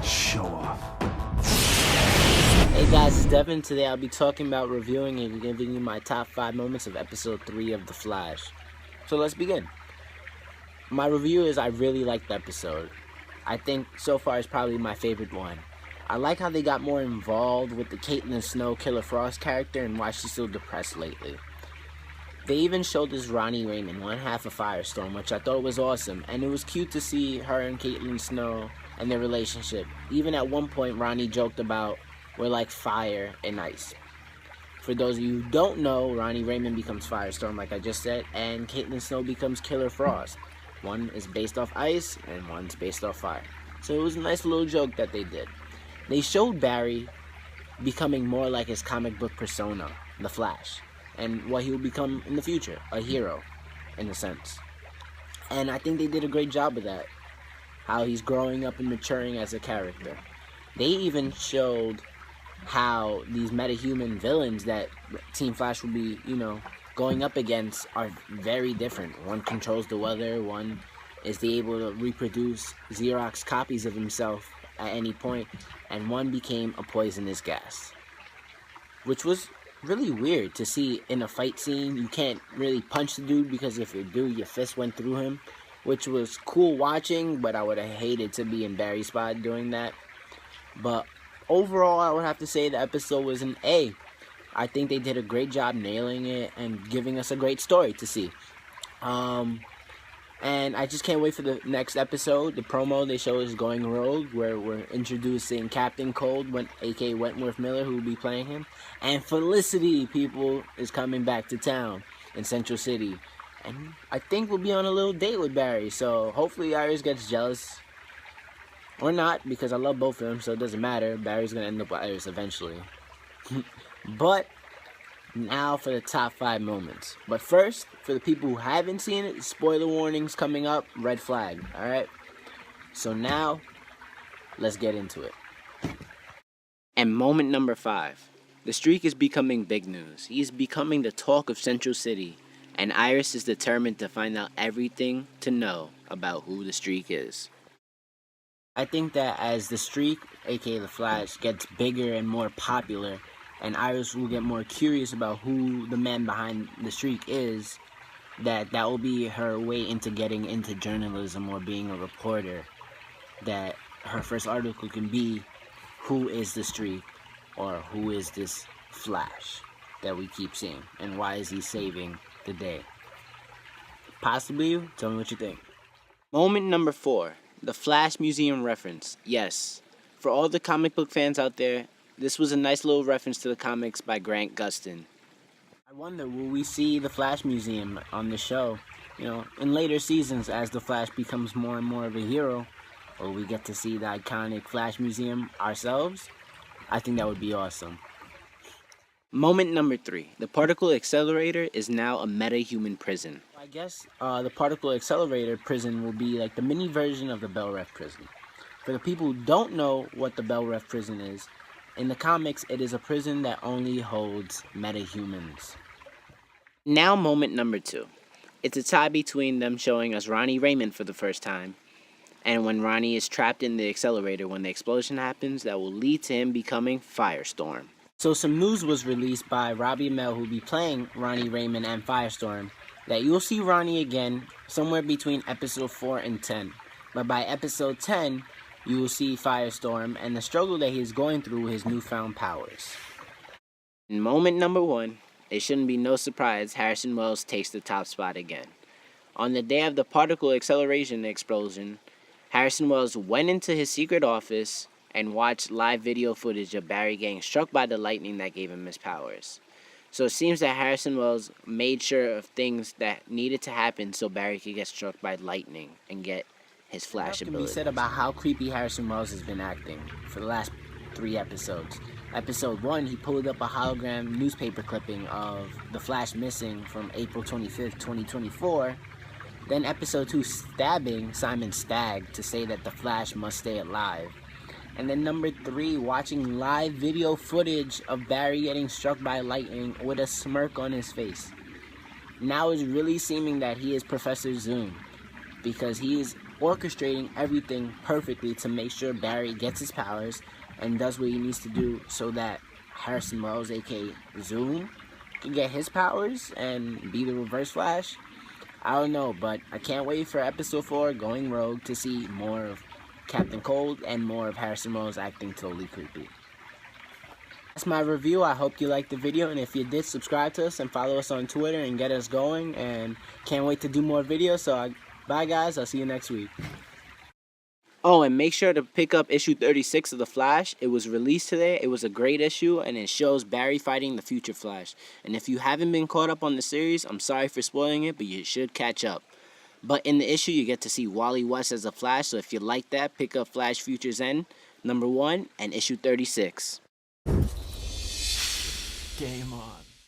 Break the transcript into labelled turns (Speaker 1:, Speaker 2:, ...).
Speaker 1: Show off.
Speaker 2: Hey guys, it's Devin. Today I'll be talking about reviewing and giving you my top 5 moments of episode 3 of The Flash. So let's begin. My review is I really liked the episode. I think so far it's probably my favorite one. I like how they got more involved with the Caitlin Snow Killer Frost character and why she's so depressed lately. They even showed us Ronnie Raymond, one half of Firestorm, which I thought was awesome, and it was cute to see her and Caitlin Snow and their relationship. Even at one point, Ronnie joked about, "We're like fire and ice." For those of you who don't know, Ronnie Raymond becomes Firestorm, like I just said, and Caitlin Snow becomes Killer Frost. One is based off ice, and one's based off fire. So it was a nice little joke that they did. They showed Barry becoming more like his comic book persona, The Flash, and what he will become in the future, a hero, in a sense. And I think they did a great job of that, how he's growing up and maturing as a character. They even showed how these metahuman villains that Team Flash will be, going up against are very different. One controls the weather, one is able to reproduce Xerox copies of himself at any point, and one became a poisonous gas. Which was really weird to see in a fight scene. You can't really punch the dude because if you do, your fist went through him, which was cool watching, but I would have hated to be in Barry's spot doing that. But overall, I would have to say the episode was an A. I think they did a great job nailing it and giving us a great story to see. And I just can't wait for the next episode. The promo they show is Going Rogue, where we're introducing Captain Cold, aka Wentworth Miller, who will be playing him. And Felicity, people, is coming back to town in Central City. And I think we'll be on a little date with Barry. So hopefully Iris gets jealous. Or not, because I love both of them, so it doesn't matter. Barry's going to end up with Iris eventually. But now for the top 5 moments. But first, for the people who haven't seen it, spoiler warnings coming up, red flag, alright? So now, let's get into it. And moment number 5. The Streak is becoming big news. He is becoming the talk of Central City, and Iris is determined to find out everything to know about who the Streak is. I think that as the Streak, aka the Flash, gets bigger and more popular, and Iris will get more curious about who the man behind the Streak is, that will be her way into getting into journalism or being a reporter. That her first article can be, who is the Streak, or who is this Flash that we keep seeing, and why is he saving the day? Possibly you? Tell me what you think. Moment number 4. The Flash Museum reference. Yes, for all the comic book fans out there, this was a nice little reference to the comics by Grant Gustin. I wonder, will we see the Flash Museum on the show, in later seasons as the Flash becomes more and more of a hero? Or we get to see the iconic Flash Museum ourselves? I think that would be awesome. Moment number 3. The Particle Accelerator is now a meta-human prison. I guess the Particle Accelerator prison will be like the mini version of the Bell Ref prison. For the people who don't know what the Bell Ref prison is, in the comics, it is a prison that only holds metahumans. Now moment number 2. It's a tie between them showing us Ronnie Raymond for the first time, and when Ronnie is trapped in the accelerator when the explosion happens, that will lead to him becoming Firestorm. So some news was released by Robbie Amell, who will be playing Ronnie Raymond and Firestorm, that you'll see Ronnie again somewhere between episode 4 and 10. But by episode 10, you will see Firestorm and the struggle that he is going through with his newfound powers. In moment number 1, it shouldn't be no surprise Harrison Wells takes the top spot again. On the day of the particle acceleration explosion, Harrison Wells went into his secret office and watched live video footage of Barry getting struck by the lightning that gave him his powers. So it seems that Harrison Wells made sure of things that needed to happen so Barry could get struck by lightning and get his Flash ability. Can be said about how creepy Harrison Wells has been acting for the last 3 episodes. Episode 1, he pulled up a hologram newspaper clipping of the Flash missing from April 25th, 2024. Then episode 2, stabbing Simon Stagg to say that the Flash must stay alive. And then number 3, watching live video footage of Barry getting struck by lightning with a smirk on his face. Now it's really seeming that he is Professor Zoom, because he is orchestrating everything perfectly to make sure Barry gets his powers and does what he needs to do so that Harrison Wells, aka Zoom, can get his powers and be the Reverse Flash. I don't know, but I can't wait for episode 4, Going Rogue, to see more of Captain Cold and more of Harrison Wells acting totally creepy. That's my review. I hope you liked the video, and if you did, subscribe to us and follow us on Twitter and get us going, and can't wait to do more videos. So bye guys, I'll see you next week. Oh, and make sure to pick up issue 36 of The Flash. It was released today. It was a great issue, and it shows Barry fighting the Future Flash. And if you haven't been caught up on the series, I'm sorry for spoiling it, but you should catch up. But in the issue, you get to see Wally West as a Flash, so if you like that, pick up Flash Future's End #1 and issue 36.
Speaker 1: Game on.